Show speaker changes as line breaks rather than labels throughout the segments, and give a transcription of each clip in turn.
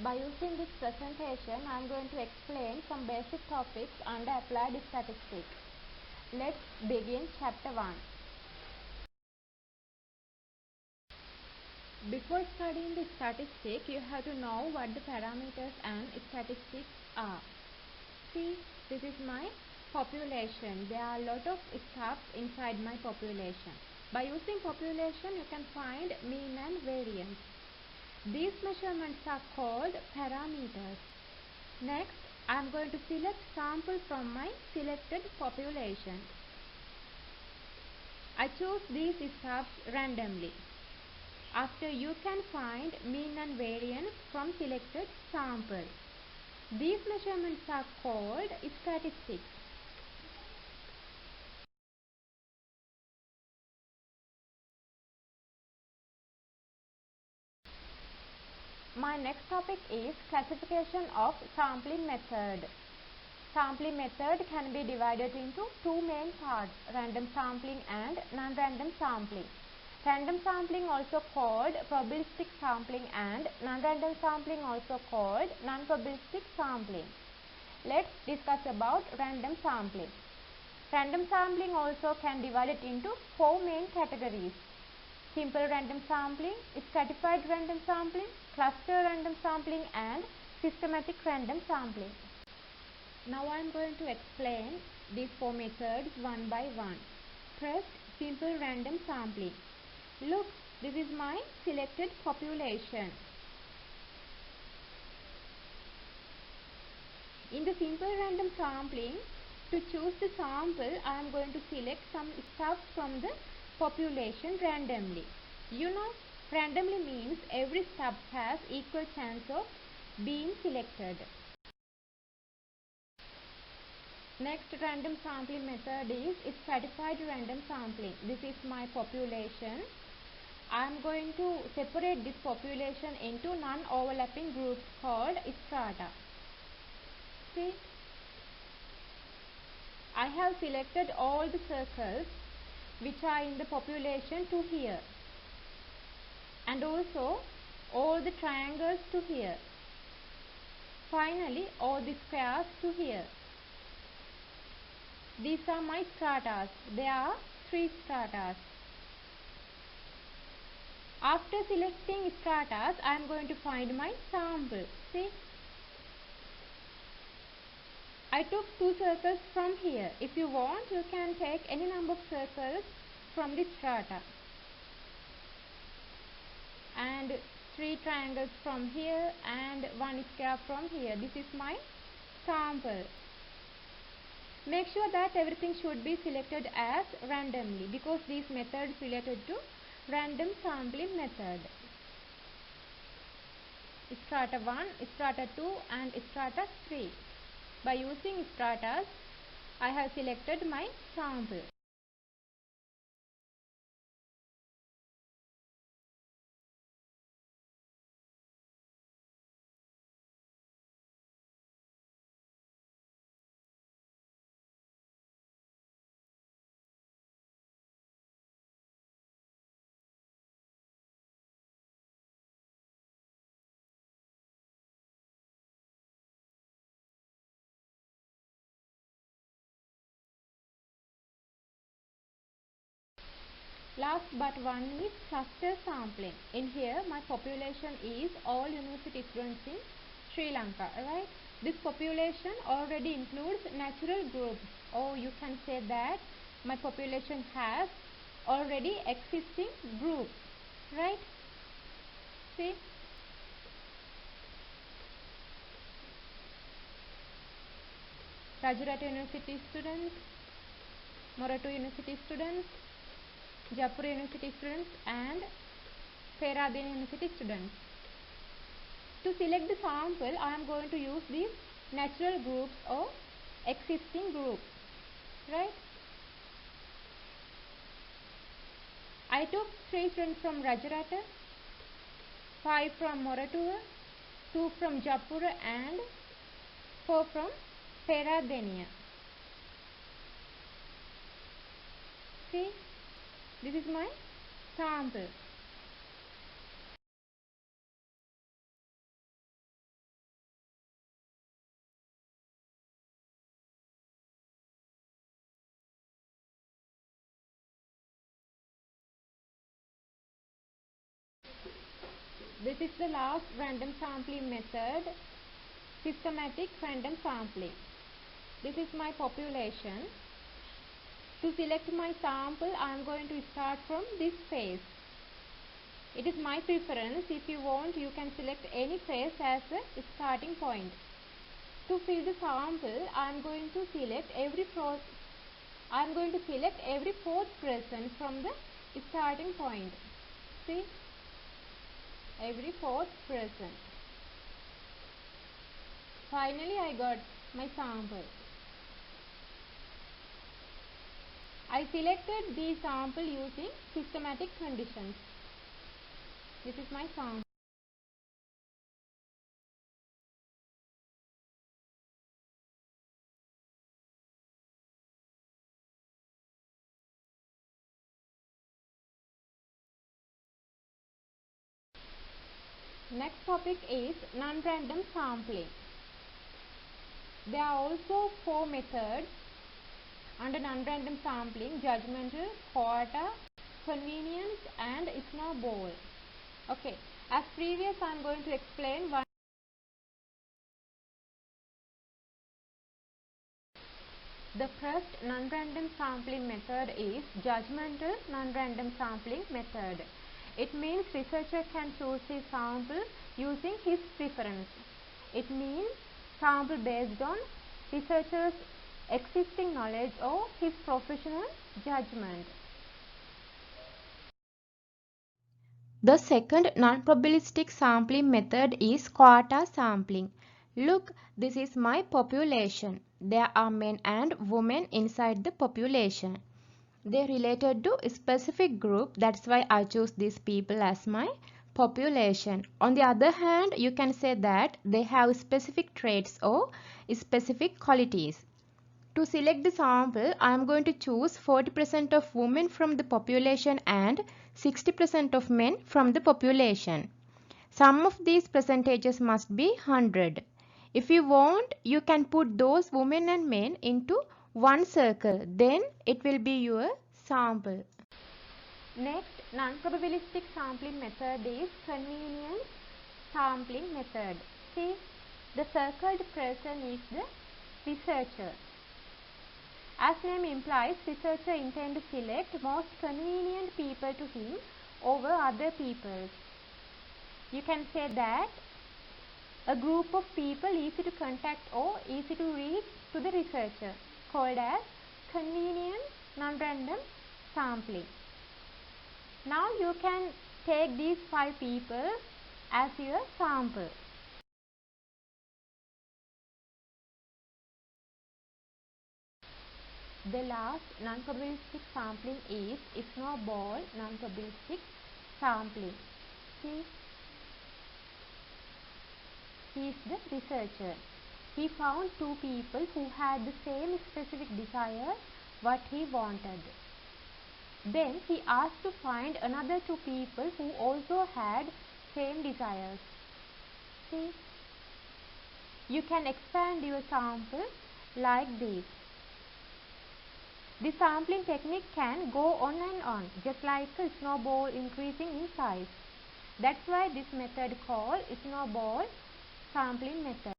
By using this presentation, I am going to explain some basic topics under applied statistics. Let's begin chapter 1. Before studying the statistics, you have to know what the parameters and statistics are. See, this is my population. There are a lot of stuff inside my population. By using population, you can find mean and variance. These measurements are called parameters. Next, I am going to select sample from my selected population. I choose these stuffs randomly. After, you can find mean and variance from selected sample. These measurements are called statistics. My next topic is classification of sampling method. Sampling method can be divided into two main parts, random sampling and non-random sampling. Random sampling also called probabilistic sampling and non-random sampling also called non-probabilistic sampling. Let's discuss about random sampling. Random sampling also can divide it into four main categories: simple random sampling, stratified random sampling, cluster random sampling and systematic random sampling. Now I am going to explain these four methods one by one. First, simple random sampling. Look, this is my selected population. In the simple random sampling, to choose the sample, I am going to select some stuff from the population randomly. You know, randomly means every stub has equal chance of being selected. Next random sampling method is stratified random sampling. This is my population. I am going to separate this population into non-overlapping groups called strata. See, I have selected all the circles which are in the population to here, and also all the triangles to here. Finally, all the squares to here. These are my stratas. There are 3 stratas. After selecting stratas, I am going to find my sample. See, I took 2 circles from here. If you want, you can take any number of circles from the strata. And 3 triangles from here and 1 square from here. This is my sample. Make sure that everything should be selected as randomly, because these methods related to random sampling method. Strata 1, strata 2 and strata 3. By using stratas, I have selected my sample. Last but one is cluster sampling. In here, my population is all university students in Sri Lanka, right? This population already includes natural groups, or you can say that my population has already existing groups, right? See, Rajarata University students, Moratu University students, Jaipur University students and Peradeniya University students. To select the sample, I am going to use these natural groups or existing groups, right? I took 3 students from Rajarata, 5 from Moratuwa, 2 from Jaipur and 4 from Peradeniya. See, this is my sample. This is the last random sampling method, systematic random sampling. This is my population. To select my sample, I am going to start from this phase. It is my preference. If you want, you can select any phase as a starting point. To fill the sample, I am going to select every fourth person from the starting point. See, every fourth person. Finally, I got my sample. I selected the sample using systematic conditions. This is my sample. Next topic is non-random sampling. There are also 4 methods under non-random sampling: judgmental, quota, convenience and snowball. Okay, as previous I am going to explain one. The first non-random sampling method is judgmental non-random sampling method. It means researcher can choose his sample using his preference. It means sample based on researcher's existing knowledge or his professional judgment.
The second non-probabilistic sampling method is quota sampling. Look, this is my population. There are men and women inside the population. They are related to a specific group, that's why I choose these people as my population. On the other hand, you can say that they have specific traits or specific qualities. To select the sample, I am going to choose 40% of women from the population and 60% of men from the population. Sum of these percentages must be 100. If you want, you can put those women and men into one circle. Then it will be your sample.
Next, non-probabilistic sampling method is convenience sampling method. See, the circled person is the researcher. As name implies, researcher intends to select most convenient people to him over other people. You can say that a group of people easy to contact or easy to reach to the researcher, called as convenient non-random sampling. Now you can take these 5 people as your sample. The last non-probabilistic sampling is snowball non-probabilistic sampling. See, he is the researcher. He found 2 people who had the same specific desire what he wanted. Then he asked to find another 2 people who also had same desires. See, you can expand your sample like this. The sampling technique can go on and on, just like a snowball increasing in size. That's why this method called snowball sampling method.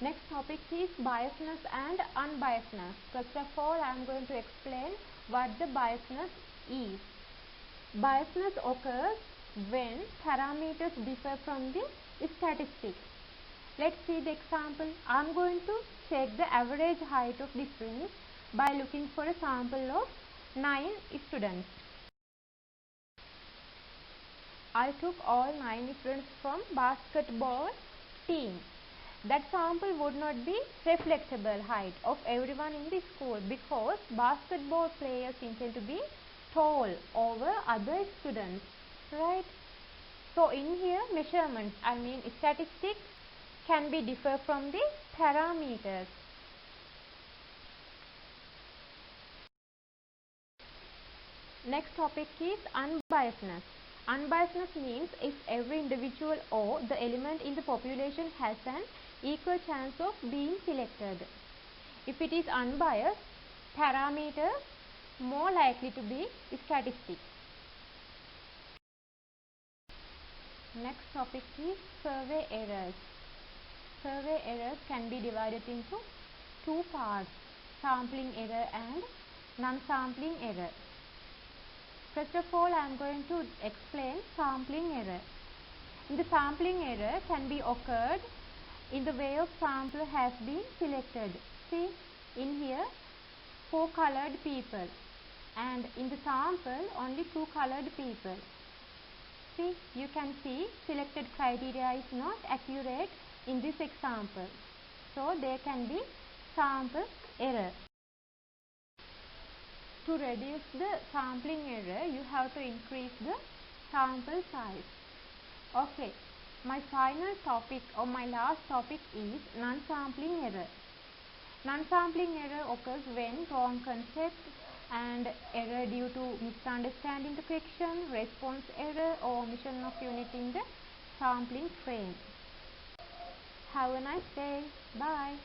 Next topic is biasness and unbiasedness. First of all, I am going to explain what the biasness is. Biasness occurs when parameters differ from the statistics. Let's see the example. I am going to check the average height of difference by looking for a sample of 9 students. I took all 9 students from basketball team. That sample would not be reflectable height of everyone in the school because basketball players intend to be tall over other students, right? So in here measurements, statistics can be differ from the parameters. Next topic is unbiasedness. Unbiasedness means if every individual or the element in the population has an equal chance of being selected. If it is unbiased, parameter more likely to be statistic. Next topic is survey errors. Survey errors can be divided into two parts, sampling error and non-sampling error. First of all, I am going to explain sampling error. In the sampling error can be occurred in the way of sample has been selected. See, in here 4 colored people and in the sample only 2 colored people. See, you can see selected criteria is not accurate in this example. So, there can be sample error. To reduce the sampling error, you have to increase the sample size. Okay, my final topic or my last topic is non-sampling error. Non-sampling error occurs when wrong concept and error due to misunderstanding the question, response error or omission of unit in the sampling frame. Have a nice day. Bye.